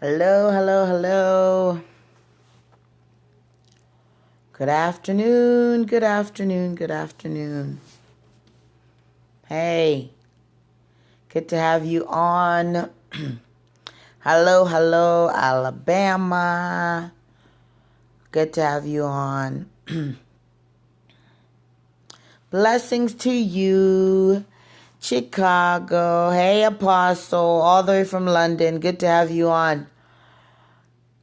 Hello, hello, hello. Good afternoon, good afternoon, good afternoon. Hey, good to have you on. Hello, hello, Alabama. Good to have you on. Blessings to you, Chicago. Hey, Apostle, all the way from London. Good to have you on.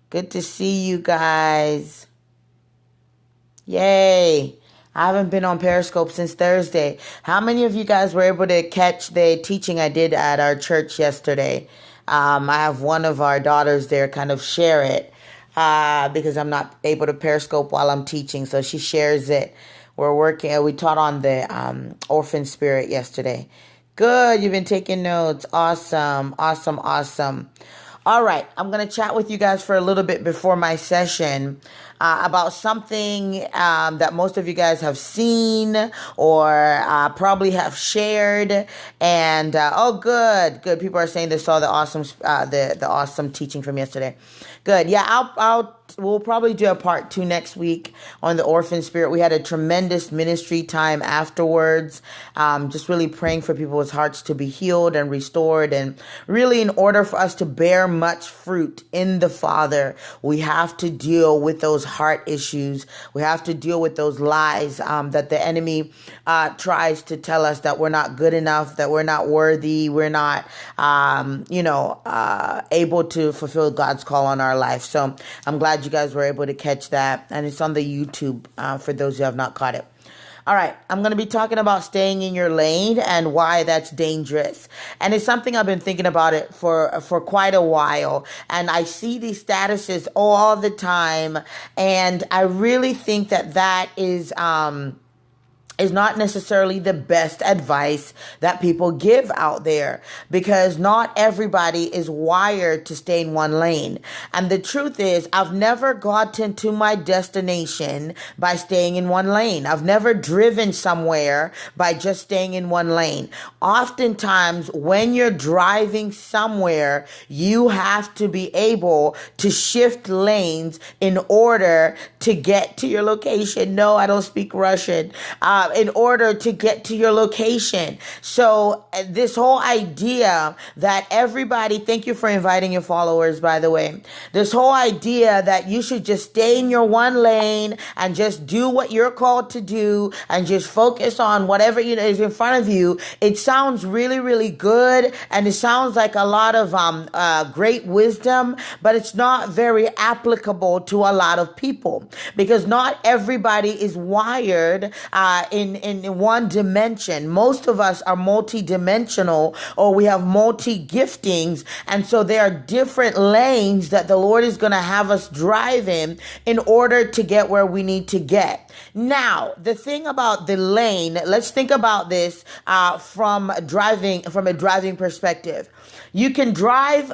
Good to see you guys. Yay. I haven't been on Periscope since Thursday. How many of you guys were able to catch the teaching I did at our church yesterday? I have one of our daughters there kind of share it because I'm not able to Periscope while I'm teaching. So she shares it. We taught on the orphan spirit yesterday. Good. You've been taking notes. Awesome. Awesome. Awesome. All right, I'm going to chat with you guys for a little bit before my session about something that most of you guys have seen or probably have shared. And good. People are saying they saw the awesome the awesome teaching from yesterday. Good. Yeah, we'll probably do a part 2 next week on the orphan spirit. We had a tremendous ministry time afterwards. Just really praying for people's hearts to be healed and restored. And really, in order for us to bear much fruit in the Father, we have to deal with those heart issues. We have to deal with those lies that the enemy tries to tell us, that we're not good enough, that we're not worthy, we're not, able to fulfill God's call on our life. So I'm glad you guys were able to catch that. And it's on the YouTube for those who have not caught it. All right, I'm going to be talking about staying in your lane and why that's dangerous. And it's something I've been thinking about it for quite a while. And I see these statuses all the time. And I really think that is not necessarily the best advice that people give out there, because not everybody is wired to stay in one lane. And the truth is, I've never gotten to my destination by staying in one lane. I've never driven somewhere by just staying in one lane. Oftentimes, when you're driving somewhere, you have to be able to shift lanes in order to get to your location. No, I don't speak Russian. In order to get to your location. So this whole idea that everybody, thank you for inviting your followers, by the way, this whole idea that you should just stay in your one lane and just do what you're called to do and just focus on whatever is in front of you. It sounds really, really good. And it sounds like a lot of great wisdom, but it's not very applicable to a lot of people, because not everybody is wired in one dimension. Most of us are multi-dimensional, or we have multi-giftings. And so there are different lanes that the Lord is going to have us drive in order to get where we need to get. Now, the thing about the lane, let's think about this from a driving perspective. You can drive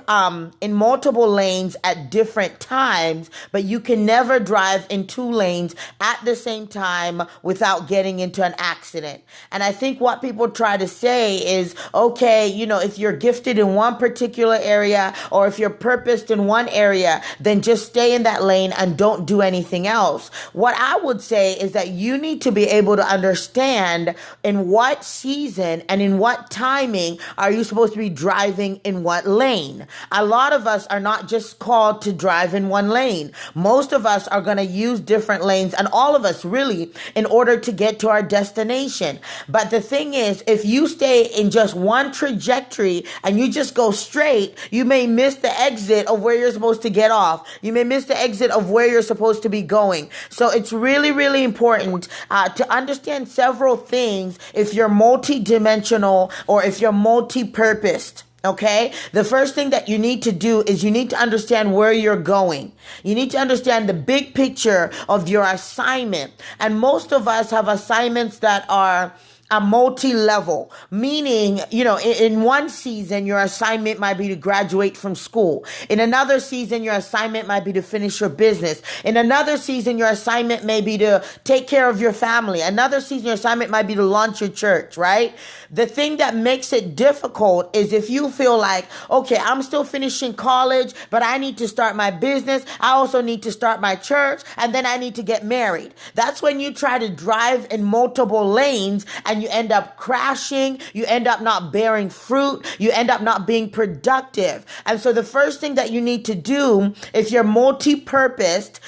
in multiple lanes at different times, but you can never drive in 2 lanes at the same time without getting into an accident. And I think what people try to say is, okay, if you're gifted in one particular area, or if you're purposed in one area, then just stay in that lane and don't do anything else. What I would say is that you need to be able to understand in what season and in what timing are you supposed to be driving in what lane. A lot of us are not just called to drive in one lane. Most of us are going to use different lanes, and all of us really, in order to get to our destination. But the thing is, if you stay in just one trajectory and you just go straight, you may miss the exit of where you're supposed to get off. You may miss the exit of where you're supposed to be going. So it's really, really important to understand several things if you're multi-dimensional or if you're multi-purposed. Okay, the first thing that you need to do is you need to understand where you're going. You need to understand the big picture of your assignment. And most of us have assignments that are a multi-level, meaning, in one season, your assignment might be to graduate from school. In another season, your assignment might be to finish your business. In another season, your assignment may be to take care of your family. Another season, your assignment might be to launch your church, right? The thing that makes it difficult is if you feel like, okay, I'm still finishing college, but I need to start my business. I also need to start my church, and then I need to get married. That's when you try to drive in multiple lanes and you end up crashing. You end up not bearing fruit. You end up not being productive. And so the first thing that you need to do if you're multi-purposed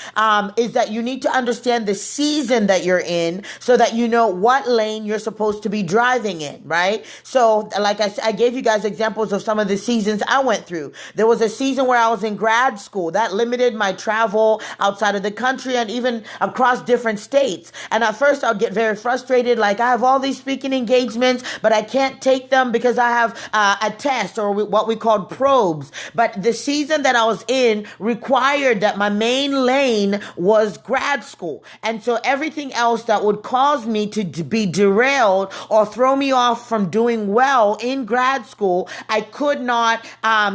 is that you need to understand the season that you're in so that you know what lane you're supposed to be driving in, right? So like I gave you guys examples of some of the seasons I went through. There was a season where I was in grad school that limited my travel outside of the country and even across different states. And at first I'll get very frustrated. Like, I have all these speaking engagements, but I can't take them because I have a test or what we called probes. But the season that I was in required that my main lane was grad school. And so everything else that would cause me to be derailed or throw me off from doing well in grad school, I could not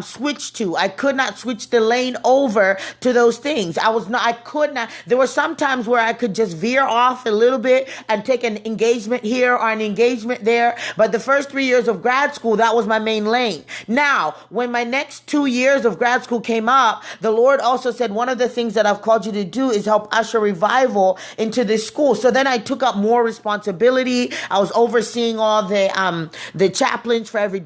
switch to. I could not switch the lane over to those things. I could not. There were some times where I could just veer off a little bit and take an engagement here or an engagement there. But the first 3 years of grad school, that was my main lane. Now, when my next 2 years of grad school came up, the Lord also said, one of the things that I've called you to do is help usher revival into this school. So then I took up more responsibility. I was overseeing all the chaplains for every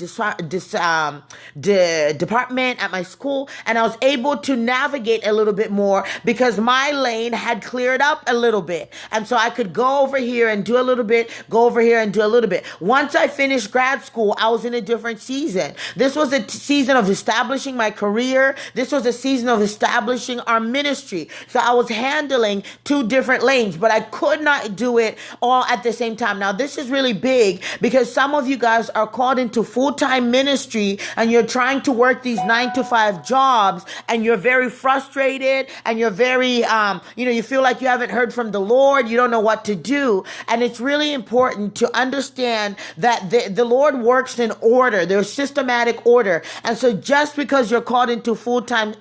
department at my school. And I was able to navigate a little bit more because my lane had cleared up a little bit. And so I could go over here and do a little bit, go over here and do a little bit. Once I finished grad school, I was in a different season. This was a season of establishing my career. This was a season of establishing our ministry. So I was handling 2 different lanes, but I could not do it all at the same time. Now, this is really big because some of you guys are called into full-time ministry and you're trying to work these 9-to-5 jobs and you're very frustrated and you're very, you feel like you haven't heard from the Lord. You don't know what to do. And it's really important to understand that the Lord works in order. There's systematic order. And so just because you're called into full-time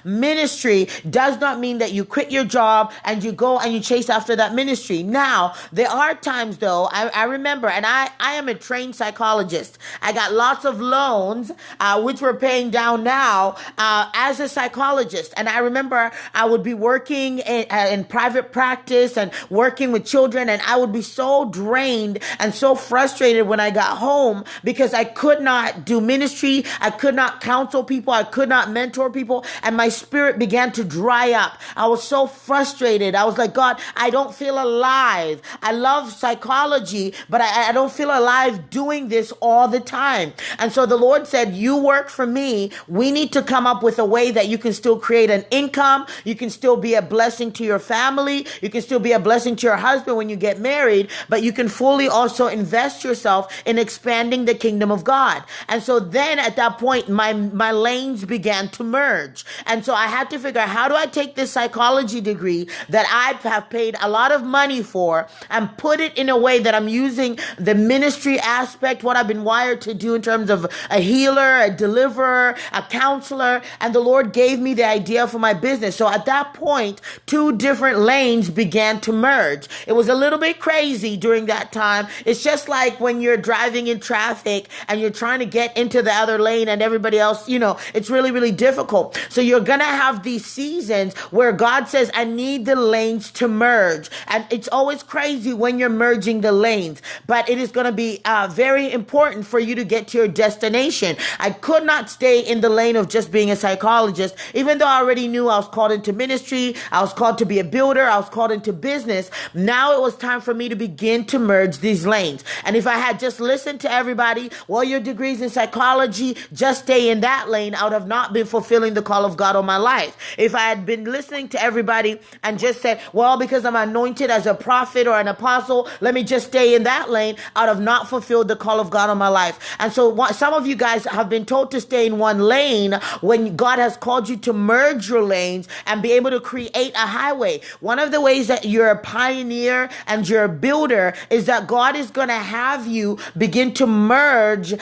ministry does not mean that you quit your job and you go and you chase after that ministry. Now, there are times though, I remember, and I am a trained psychologist. I got lots of loans, which we're paying down now, as a psychologist. And I remember I would be working in private practice and working with children, and I would be so drained and so frustrated when I got home because I could not do ministry. I could not counsel people. I could not mentor people. And my spirit began to dry up. I was so frustrated. I was like, God, I don't feel alive. I love psychology, but I don't feel alive doing this all the time. And so the Lord said, you work for me. We need to come up with a way that you can still create an income. You can still be a blessing to your family. You can still be a blessing to your husband when you get married, but you can fully also invest yourself in expanding the kingdom of God. And so then at that point, my lanes began to merge. And so I had to figure out, how do I take this psychology degree that I have paid a lot of money for and put it in a way that I'm using the ministry aspect, what I've been wired to do in terms of a healer, a deliverer, a counselor. And the Lord gave me the idea for my business. So at that point, 2 different lanes began to merge. It was a little bit crazy during that time. It's just like when you're driving in traffic and you're trying to get into the other lane and everybody else, it's really, really difficult. So you're going to have these seasons where God says, I need the lanes to merge. And it's always crazy when you're merging the lanes, but it is going to be very important for you to get to your destination. I could not stay in the lane of just being a psychologist, even though I already knew I was called into ministry. I was called to be a builder. I was called into business. Now it was time for me to begin to merge these lanes. And if I had just listened to everybody, well, your degree's in psychology, just stay in that lane, I would have not been fulfilling the call of God on my life. If I had been listening to everybody and just said, well, because I'm anointed as a prophet or an apostle, let me just stay in that lane, I would have not fulfilled the call of God on my life. And so some of you guys have been told to stay in one lane when God has called you to merge your lanes and be able to create a highway. One of the ways that you're a pioneer and you're a builder is that God God is going to have you begin to merge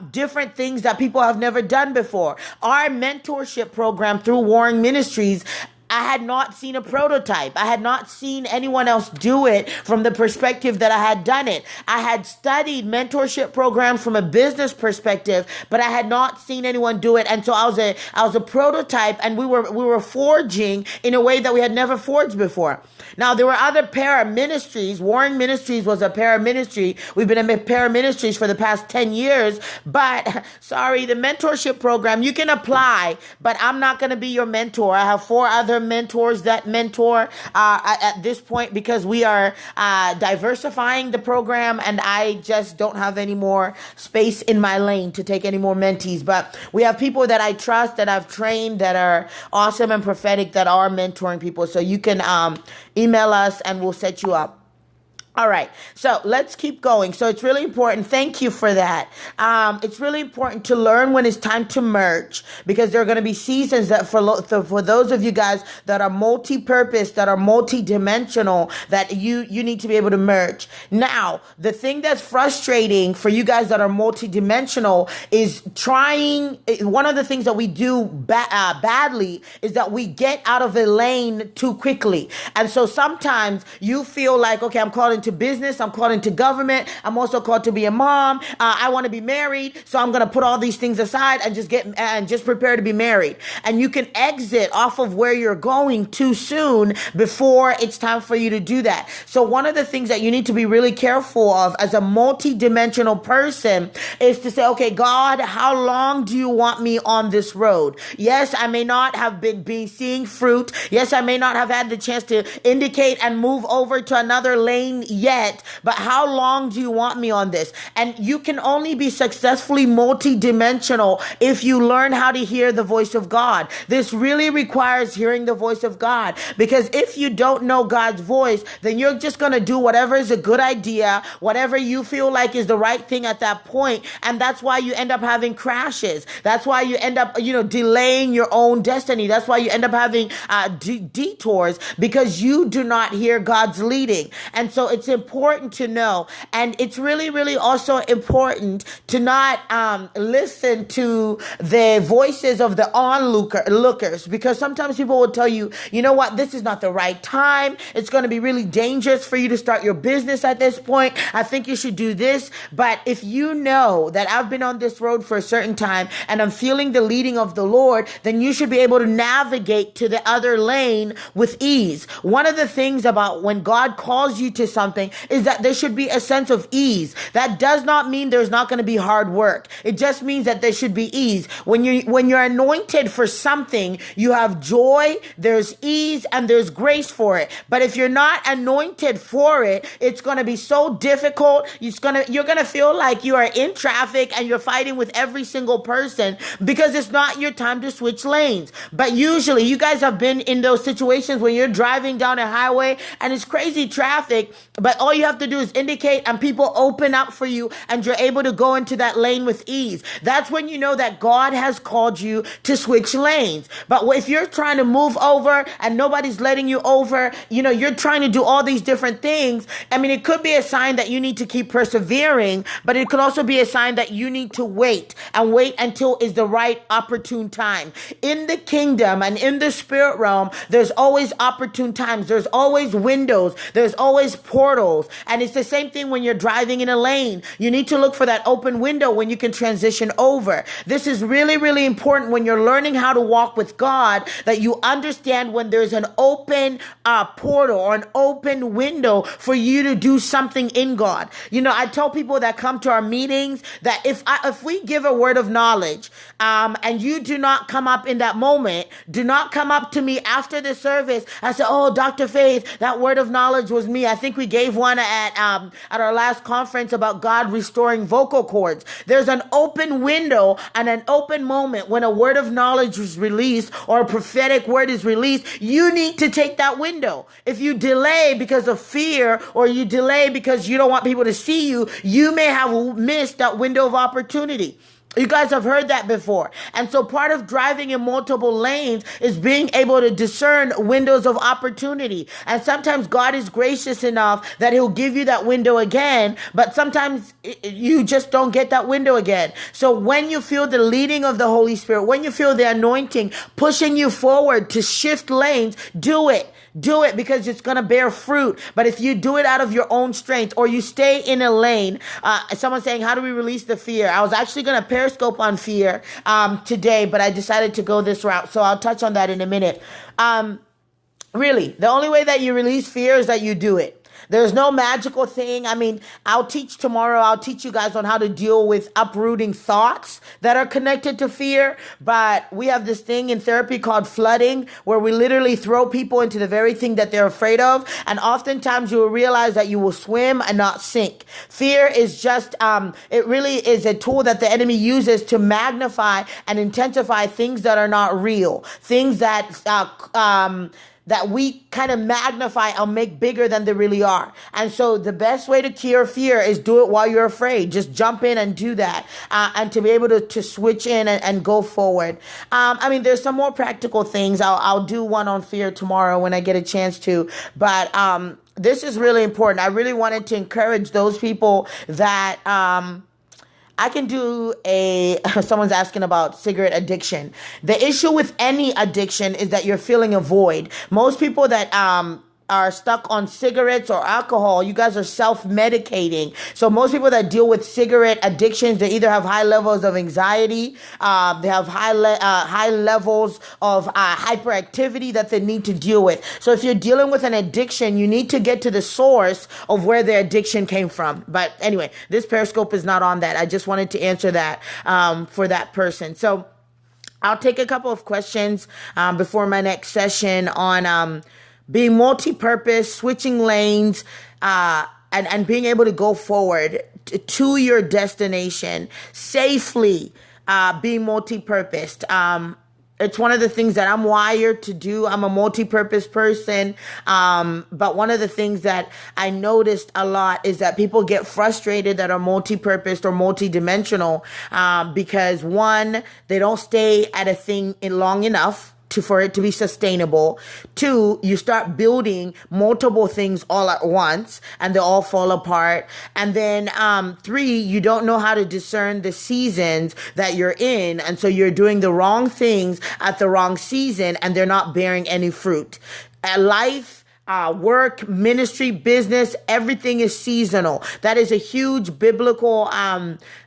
different things that people have never done before. Our mentorship program through Warring Ministries, I had not seen a prototype. I had not seen anyone else do it from the perspective that I had done it. I had studied mentorship programs from a business perspective, but I had not seen anyone do it. And so I was a prototype, and we were forging in a way that we had never forged before. Now, there were other para-ministries. Warring Ministries was a para-ministry. We've been in para-ministries for the past 10 years. But, sorry, the mentorship program, you can apply, but I'm not going to be your mentor. I have 4 other mentors that mentor at this point, because we are diversifying the program, and I just don't have any more space in my lane to take any more mentees. But we have people that I trust, that I've trained, that are awesome and prophetic, that are mentoring people. So you can email us and we'll set you up. All right, so let's keep going. So it's really important. Thank you for that. It's really important to learn when it's time to merge, because there are going to be seasons that for those of you guys that are multi-purpose, that are multi-dimensional, that you need to be able to merge. Now, the thing that's frustrating for you guys that are multi-dimensional is one of the things that we do badly is that we get out of a lane too quickly. And so sometimes you feel like, okay, I'm called into business, I'm called into government, I'm also called to be a mom, I want to be married, so I'm going to put all these things aside and just prepare to be married. And you can exit off of where you're going too soon before it's time for you to do that. So one of the things that you need to be really careful of as a multi-dimensional person is to say, okay, God, how long do you want me on this road? Yes, I may not have been seeing fruit. Yes, I may not have had the chance to indicate and move over to another lane yet, but how long do you want me on this? And you can only be successfully multi-dimensional if you learn how to hear the voice of God. This really requires hearing the voice of God, because if you don't know God's voice, then you're just going to do whatever is a good idea, whatever you feel like is the right thing at that point. And that's why you end up having crashes. That's why you end up, delaying your own destiny. That's why you end up having detours, because you do not hear God's leading. And so it's important to know. And it's really, really also important to not listen to the voices of the onlookers, because sometimes people will tell you, you know what, this is not the right time. It's going to be really dangerous for you to start your business at this point. I think you should do this. But if you know that I've been on this road for a certain time and I'm feeling the leading of the Lord, then you should be able to navigate to the other lane with ease. One of the things about when God calls you to something is that there should be a sense of ease. That does not mean there's not going to be hard work. It just means that there should be ease. When you're anointed for something, you have joy, there's ease, and there's grace for it. But if you're not anointed for it, it's going to be so difficult. You're going to feel like you are in traffic and you're fighting with every single person, because it's not your time to switch lanes. But usually you guys have been in those situations when you're driving down a highway and it's crazy traffic, but all you have to do is indicate and people open up for you and you're able to go into that lane with ease. That's when you know that God has called you to switch lanes. But if you're trying to move over and nobody's letting you over, you're trying to do all these different things. I mean, it could be a sign that you need to keep persevering, but it could also be a sign that you need to wait until is the right opportune time. In the kingdom and in the spirit realm, there's always opportune times. There's always windows. There's always portals. And it's the same thing when you're driving in a lane. You need to look for that open window when you can transition over. This is really, really important when you're learning how to walk with God, that you understand when there's an open portal or an open window for you to do something in God. I tell people that come to our meetings that if we give a word of knowledge and you do not come up in that moment, do not come up to me after the service and say, oh, Dr. Faith, that word of knowledge was me. I think we gave one at our last conference about God restoring vocal cords. There's an open window and an open moment when a word of knowledge is released or a prophetic word is released. You need to take that window. If you delay because of fear or you delay because you don't want people to see you, you may have missed that window of opportunity. You guys have heard that before. And so part of driving in multiple lanes is being able to discern windows of opportunity. And sometimes God is gracious enough that he'll give you that window again, but sometimes you just don't get that window again. So when you feel the leading of the Holy Spirit, when you feel the anointing pushing you forward to shift lanes, do it. Do it because it's going to bear fruit. But if you do it out of your own strength or you stay in a lane, someone's saying, how do we release the fear? I was actually going to periscope on fear today, but I decided to go this route. So I'll touch on that in a minute. Really, the only way that you release fear is that you do it. There's no magical thing. I mean, I'll teach tomorrow. I'll teach you guys on how to deal with uprooting thoughts that are connected to fear. But we have this thing in therapy called flooding, where we literally throw people into the very thing that they're afraid of. And oftentimes you will realize that you will swim and not sink. Fear is just, it really is a tool that the enemy uses to magnify and intensify things that are not real. Things that we kind of magnify and make bigger than they really are. And so the best way to cure fear is do it while you're afraid. Just jump in and do that. And to be able to switch in and go forward. I mean, there's some more practical things. I'll do one on fear tomorrow when I get a chance to. But this is really important. I really wanted to encourage those people that I can do someone's asking about cigarette addiction. The issue with any addiction is that you're feeling a void. Most people that are stuck on cigarettes or alcohol, you guys are self-medicating. So most people that deal with cigarette addictions, they either have high levels of anxiety, they have high levels of hyperactivity that they need to deal with. So if you're dealing with an addiction, you need to get to the source of where the addiction came from. But anyway, this Periscope is not on that. I just wanted to answer that for that person. So I'll take a couple of questions before my next session on being multi-purpose, switching lanes, and being able to go forward to your destination safely, being multi-purposed. It's one of the things that I'm wired to do. I'm a multi-purpose person. But one of the things that I noticed a lot is that people get frustrated that are multi-purposed or multi-dimensional, because one, they don't stay at a thing long enough for it to be sustainable. Two, you start building multiple things all at once and they all fall apart. And then three, you don't know how to discern the seasons that you're in. And so you're doing the wrong things at the wrong season and they're not bearing any fruit. Life, work, ministry, business, everything is seasonal. That is a huge biblical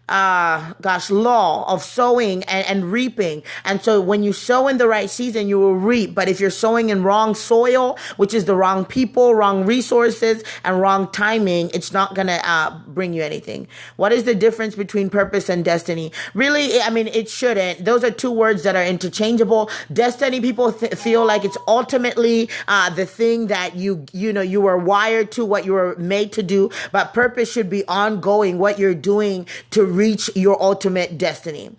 law of sowing and reaping. And so when you sow in the right season, you will reap. But if you're sowing in wrong soil, which is the wrong people, wrong resources, and wrong timing, it's not going to bring you anything. What is the difference between purpose and destiny? Really, I mean, it shouldn't. Those are two words that are interchangeable. Destiny, people feel like it's ultimately the thing that you were wired to, what you were made to do. But purpose should be ongoing, what you're doing to reach your ultimate destiny.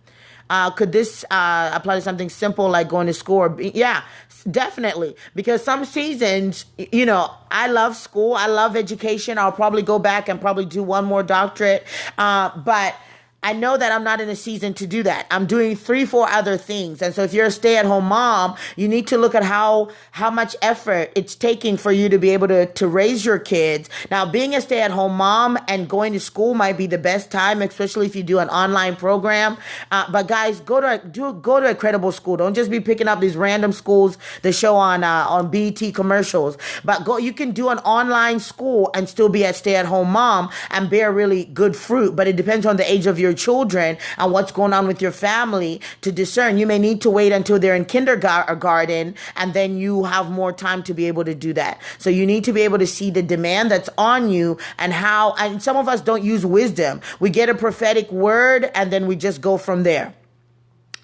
Could this apply to something simple like going to school? Yeah, definitely. Because some seasons, I love school. I love education. I'll probably go back and probably do one more doctorate. But I know that I'm not in a season to do that. I'm doing 3-4 other things. And so if you're a stay-at-home mom, you need to look at how much effort it's taking for you to be able to raise your kids. Now, being a stay-at-home mom and going to school might be the best time, especially if you do an online program. But guys, go to a credible school. Don't just be picking up these random schools that show on BET commercials. But you can do an online school and still be a stay-at-home mom and bear really good fruit. But it depends on the age of your children and what's going on with your family to discern. You may need to wait until they're in kindergarten and then you have more time to be able to do that. So you need to be able to see the demand that's on you and some of us don't use wisdom. We get a prophetic word and then we just go from there.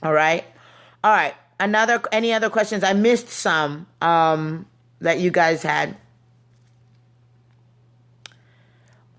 All right. Any other questions? I missed some that you guys had.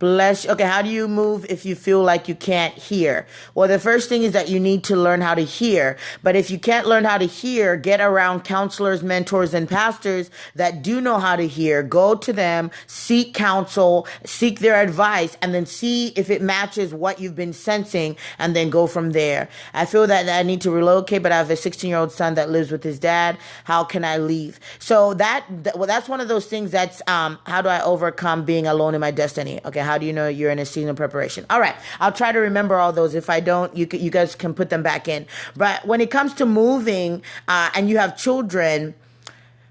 Bless. Okay, how do you move if you feel like you can't hear? Well, the first thing is that you need to learn how to hear. But if you can't learn how to hear, get around counselors, mentors, and pastors that do know how to hear. Go to them, seek counsel, seek their advice, and then see if it matches what you've been sensing, and then go from there. I feel that I need to relocate, but I have a 16-year-old son that lives with his dad. How can I leave? So that's one of those things that's how do I overcome being alone in my destiny? Okay, how do you know you're in a season of preparation? All right, I'll try to remember all those. If I don't, you guys can put them back in. But when it comes to moving and you have children,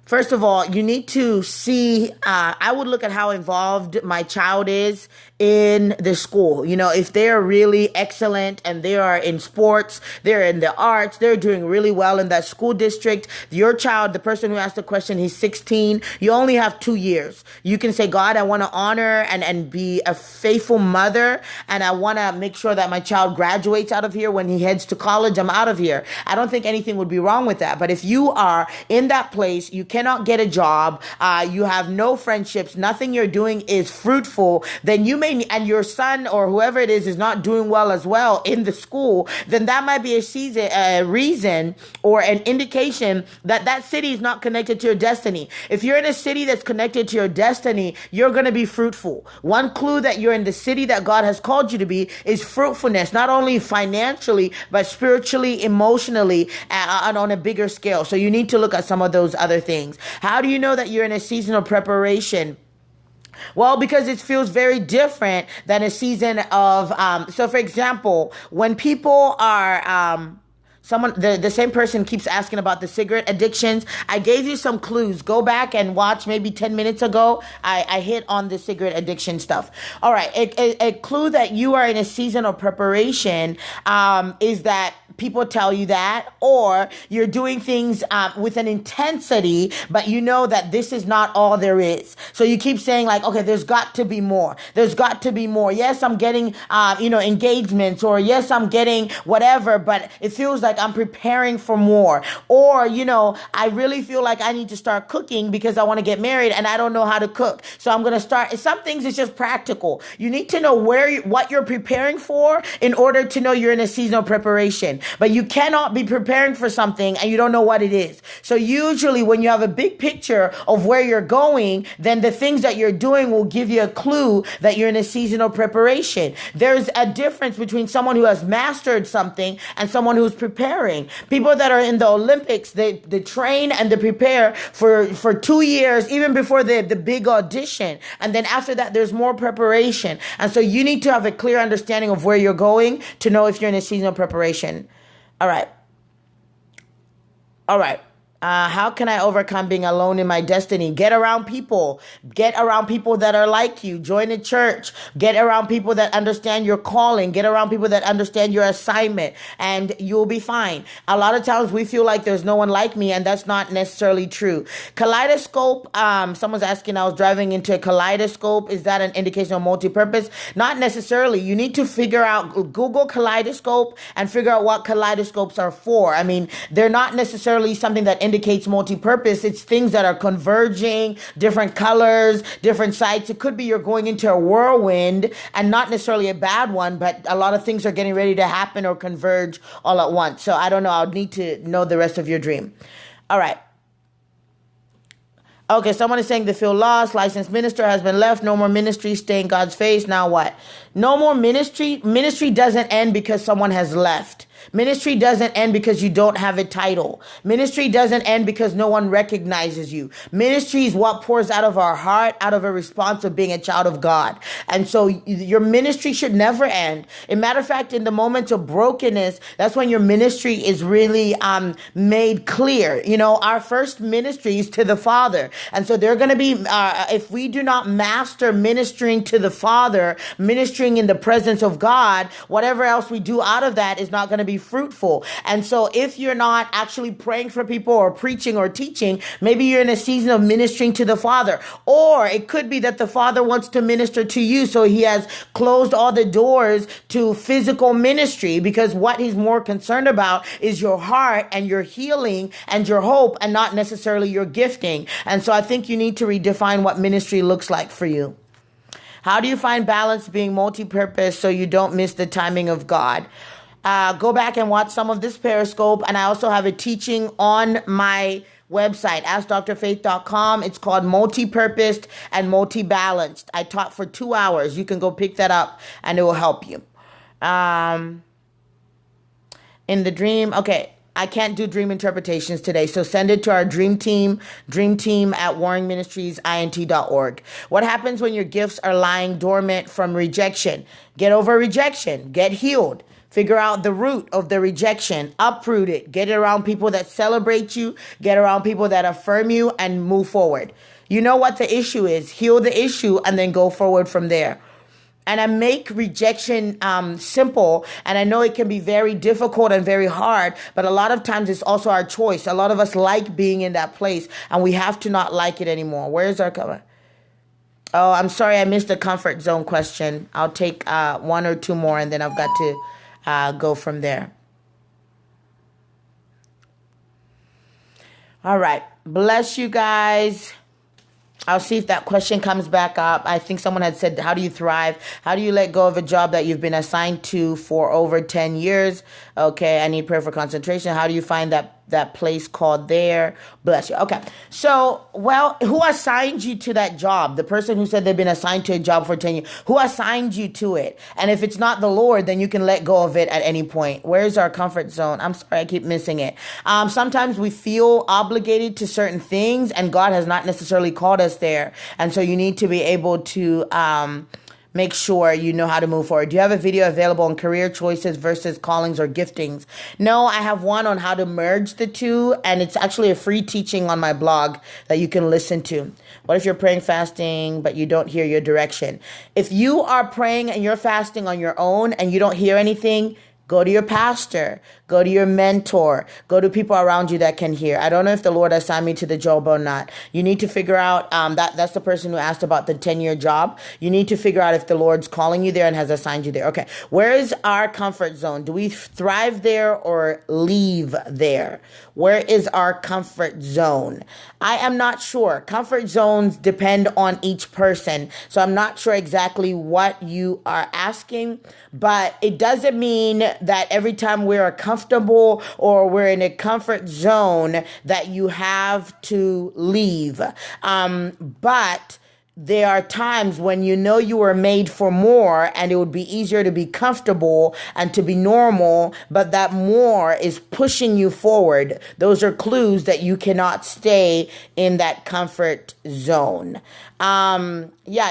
first of all, you need to see, I would look at how involved my child is in the school. You know, if they're really excellent and they are in sports, they're in the arts, they're doing really well in that school district. Your child, the person who asked the question, he's 16. You only have 2 years. You can say, God, I want to honor and be a faithful mother. And I want to make sure that my child graduates out of here. When he heads to college, I'm out of here. I don't think anything would be wrong with that. But if you are in that place, you cannot get a job, you have no friendships, nothing you're doing is fruitful, then you may, and your son or whoever it is not doing well as well in the school, then that might be a reason or an indication that that city is not connected to your destiny. If you're in a city that's connected to your destiny, you're going to be fruitful. One clue that you're in the city that God has called you to be is fruitfulness, not only financially, but spiritually, emotionally, and on a bigger scale. So you need to look at some of those other things. How do you know that you're in a season of preparation? Well, because it feels very different than a season of, so for example, when people are, the same person keeps asking about the cigarette addictions. I gave you some clues. Go back and watch maybe 10 minutes ago. I hit on the cigarette addiction stuff. All right. A clue that you are in a season of preparation is that people tell you that, or you're doing things with an intensity, but you know that this is not all there is. So you keep saying like, okay, there's got to be more. There's got to be more. Yes, I'm getting, engagements, or yes, I'm getting whatever, but it feels like I'm preparing for more. Or, I really feel like I need to start cooking because I want to get married and I don't know how to cook. So I'm going to start. Some things it's just practical. You need to know what you're preparing for in order to know you're in a season of preparation. But you cannot be preparing for something and you don't know what it is. So usually when you have a big picture of where you're going, then the things that you're doing will give you a clue that you're in a season of preparation. There's a difference between someone who has mastered something and someone who's preparing. People that are in the Olympics, they train and they prepare for 2 years, even before the big audition. And then after that, there's more preparation. And so you need to have a clear understanding of where you're going to know if you're in a season of preparation. All right. How can I overcome being alone in my destiny? Get around people. Get around people that are like you. Join a church. Get around people that understand your calling. Get around people that understand your assignment, and you'll be fine. A lot of times we feel like there's no one like me, and that's not necessarily true. Kaleidoscope. Someone's asking, I was driving into a kaleidoscope. Is that an indication of multi-purpose? Not necessarily. You need to figure out, Google kaleidoscope and figure out what kaleidoscopes are for. I mean, they're not necessarily something that indicates multi-purpose. It's things that are converging, different colors, different sights. It could be you're going into a whirlwind, and not necessarily a bad one, but a lot of things are getting ready to happen or converge all at once. So I don't know. I'll need to know the rest of your dream. All right. Okay, someone is saying they feel lost. Licensed minister has been left. No more ministry. Stay in God's face. Now what? No more ministry. Ministry doesn't end because someone has left. Ministry doesn't end because you don't have a title. Ministry doesn't end because no one recognizes you. Ministry is what pours out of our heart, out of a response of being a child of God. And so your ministry should never end. As a matter of fact, in the moments of brokenness, that's when your ministry is really made clear. Our first ministry is to the Father. And so they're going to be, if we do not master ministering to the Father, ministering in the presence of God, whatever else we do out of that is not going to be fruitful. And so if you're not actually praying for people or preaching or teaching, maybe you're in a season of ministering to the Father. Or it could be that the Father wants to minister to you, so he has closed all the doors to physical ministry, because what he's more concerned about is your heart and your healing and your hope, and not necessarily your gifting. And so I think you need to redefine what ministry looks like for you. How do you find balance being multi-purpose so you don't miss the timing of God? Go back and watch some of this Periscope. And I also have a teaching on my website, AskDrFaith.com. It's called Multi-Purposed and Multi-Balanced. I taught for 2 hours. You can go pick that up and it will help you. In the dream, okay. I can't do dream interpretations today, so send it to our dream team at warringministriesint.org. What happens when your gifts are lying dormant from rejection? Get over rejection. Get healed. Figure out the root of the rejection. Uproot it. Get around people that celebrate you. Get around people that affirm you and move forward. You know what the issue is. Heal the issue and then go forward from there. And I make rejection simple. And I know it can be very difficult and very hard, but a lot of times it's also our choice. A lot of us like being in that place and we have to not like it anymore. Where's our cover? Oh, I'm sorry. I missed the comfort zone question. I'll take 1 or 2 more and then I've got to go from there. All right. Bless you guys. I'll see if that question comes back up. I think someone had said, how do you thrive? How do you let go of a job that you've been assigned to for over 10 years? Okay, I need prayer for concentration. How do you find that place called there? Bless you. Okay, so, well, who assigned you to that job? The person who said they've been assigned to a job for 10 years. Who assigned you to it? And if it's not the Lord, then you can let go of it at any point. Where's our comfort zone? I'm sorry, I keep missing it. Sometimes we feel obligated to certain things, and God has not necessarily called us there. And so you need to be able to make sure you know how to move forward. Do you have a video available on career choices versus callings or giftings? No, I have one on how to merge the two, and it's actually a free teaching on my blog that you can listen to. What if you're praying, fasting, but you don't hear your direction? If you are praying and you're fasting on your own and you don't hear anything, go to your pastor, go to your mentor, go to people around you that can hear. I don't know if the Lord assigned me to the job or not. You need to figure out, that's the person who asked about the 10-year job. You need to figure out if the Lord's calling you there and has assigned you there. Okay, where is our comfort zone? Do we thrive there or leave there? Where is our comfort zone? I am not sure. Comfort zones depend on each person. So I'm not sure exactly what you are asking, but it doesn't mean that every time we're comfortable or we're in a comfort zone that you have to leave. But there are times when you know you were made for more and it would be easier to be comfortable and to be normal, but that more is pushing you forward. Those are clues that you cannot stay in that comfort zone.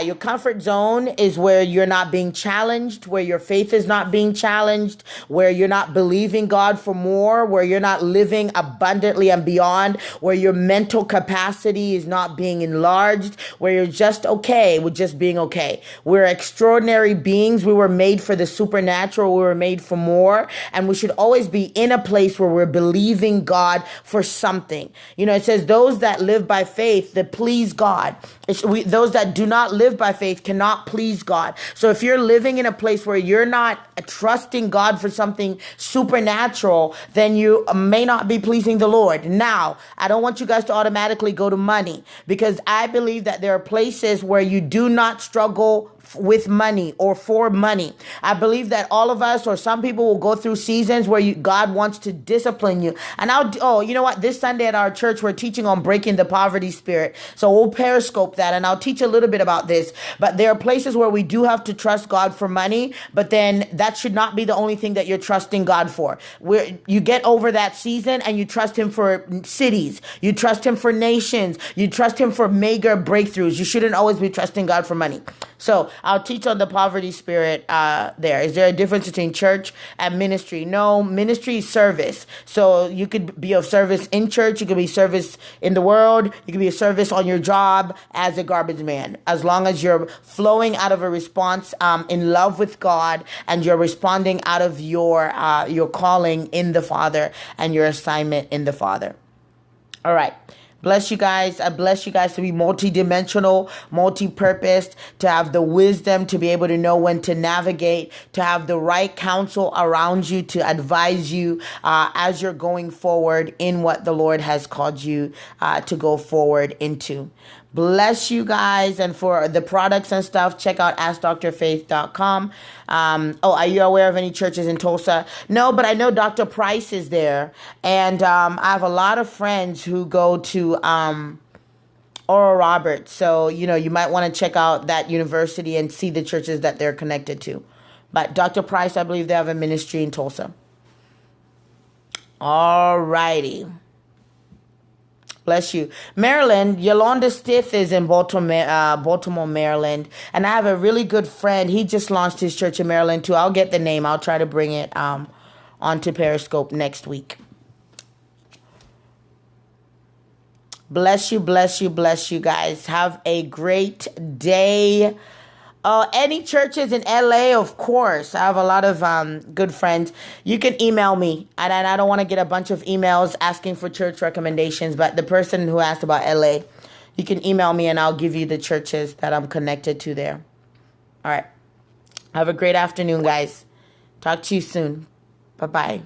Your comfort zone is where you're not being challenged, where your faith is not being challenged, where you're not believing God for more, where you're not living abundantly and beyond, where your mental capacity is not being enlarged, where you're just okay with just being okay. We're extraordinary beings. We were made for the supernatural. We were made for more. And we should always be in a place where we're believing God for something. You know, it says those that live by faith that please God. Those that do not live by faith cannot please God. So if you're living in a place where you're not trusting God for something supernatural, then you may not be pleasing the Lord. Now, I don't want you guys to automatically go to money, because I believe that there are places where you do not struggle with money or for money. I believe that all of us, or some people, will go through seasons where God wants to discipline you. And you know what? This Sunday at our church, we're teaching on breaking the poverty spirit. So we'll periscope that and I'll teach a little bit about this. But there are places where we do have to trust God for money, but then that should not be the only thing that you're trusting God for. You get over that season and you trust Him for cities. You trust Him for nations. You trust Him for mega breakthroughs. You shouldn't always be trusting God for money. So I'll teach on the poverty spirit there. Is there a difference between church and ministry? No, ministry is service. So you could be of service in church. You could be service in the world. You could be a service on your job as a garbage man. As long as you're flowing out of a response in love with God, and you're responding out of your calling in the Father and your assignment in the Father. All right. Bless you guys. I bless you guys to be multidimensional, multi-purposed, to have the wisdom to be able to know when to navigate, to have the right counsel around you to advise you as you're going forward in what the Lord has called you to go forward into. Bless you guys. And for the products and stuff, check out AskDrFaith.com. Are you aware of any churches in Tulsa? No, but I know Dr. Price is there. And I have a lot of friends who go to Oral Roberts. So, you might want to check out that university and see the churches that they're connected to. But Dr. Price, I believe they have a ministry in Tulsa. All righty. Bless you. Maryland, Yolanda Stith is in Baltimore, Maryland. And I have a really good friend. He just launched his church in Maryland, too. I'll get the name. I'll try to bring it onto Periscope next week. Bless you, bless you, bless you, guys. Have a great day. Any churches in LA, of course. I have a lot of good friends. You can email me. And I don't want to get a bunch of emails asking for church recommendations. But the person who asked about LA, you can email me and I'll give you the churches that I'm connected to there. All right. Have a great afternoon, guys. Talk to you soon. Bye-bye.